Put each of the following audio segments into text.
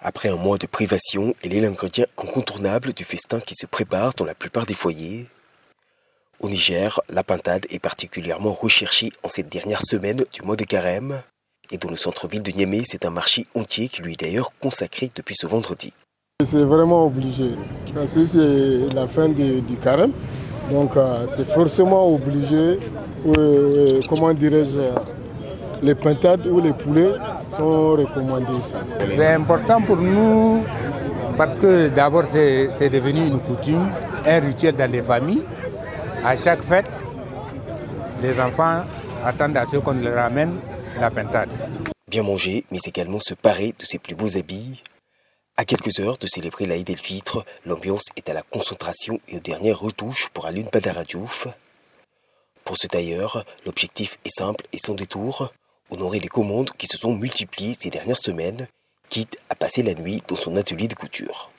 Après un mois de privation, elle est l'ingrédient incontournable du festin qui se prépare dans la plupart des foyers. Au Niger, la pintade est particulièrement recherchée en cette dernière semaine du mois de Carême. Et dans le centre-ville de Niamey, c'est un marché entier qui lui est d'ailleurs consacré depuis ce vendredi. C'est vraiment obligé, parce que c'est la fin du Carême, donc c'est forcément obligé, comment dirais-je, les pintades ou les poulets sont recommandés. C'est important pour nous parce que d'abord c'est devenu une coutume, un rituel dans les familles. À chaque fête, les enfants attendent à ce qu'on leur ramène la pintade. Bien manger, mais également se parer de ses plus beaux habits. À quelques heures de célébrer l'Aïd el-Fitr, l'ambiance est à la concentration et aux dernières retouches pour Alioune Badara Diouf. Pour ce tailleur, l'objectif est simple et sans détour, honorer les commandes qui se sont multipliées ces dernières semaines, quitte à passer la nuit dans son atelier de couture.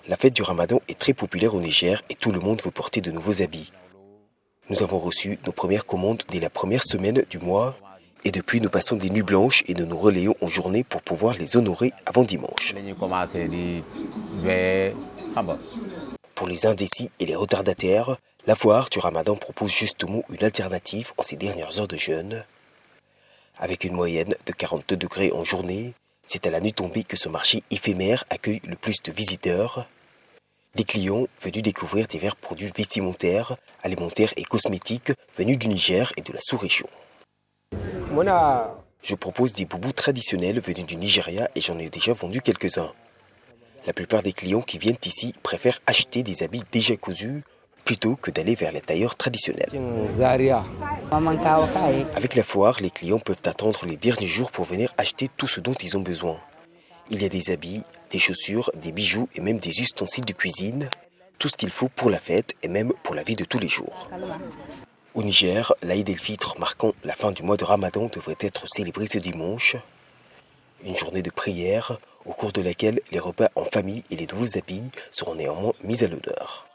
La fête du Ramadan est très populaire au Niger et tout le monde veut porter de nouveaux habits. Nous avons reçu nos premières commandes dès la première semaine du mois et depuis nous passons des nuits blanches et nous nous relayons en journée pour pouvoir les honorer avant dimanche. Pour les indécis et les retardataires, la foire du Ramadan propose justement une alternative en ces dernières heures de jeûne. Avec une moyenne de 42 degrés en journée, c'est à la nuit tombée que ce marché éphémère accueille le plus de visiteurs. Des clients venus découvrir divers produits vestimentaires, alimentaires et cosmétiques venus du Niger et de la sous-région. Je propose des boubous traditionnels venus du Nigeria et j'en ai déjà vendu quelques-uns. La plupart des clients qui viennent ici préfèrent acheter des habits déjà cousus plutôt que d'aller vers les tailleurs traditionnels. Avec la foire, les clients peuvent attendre les derniers jours pour venir acheter tout ce dont ils ont besoin. Il y a des habits, des chaussures, des bijoux et même des ustensiles de cuisine. Tout ce qu'il faut pour la fête et même pour la vie de tous les jours. Au Niger, l'Aïd el-Fitr marquant la fin du mois de Ramadan devrait être célébré ce dimanche. Une journée de prière au cours de laquelle les repas en famille et les nouveaux habits seront néanmoins mis à l'honneur.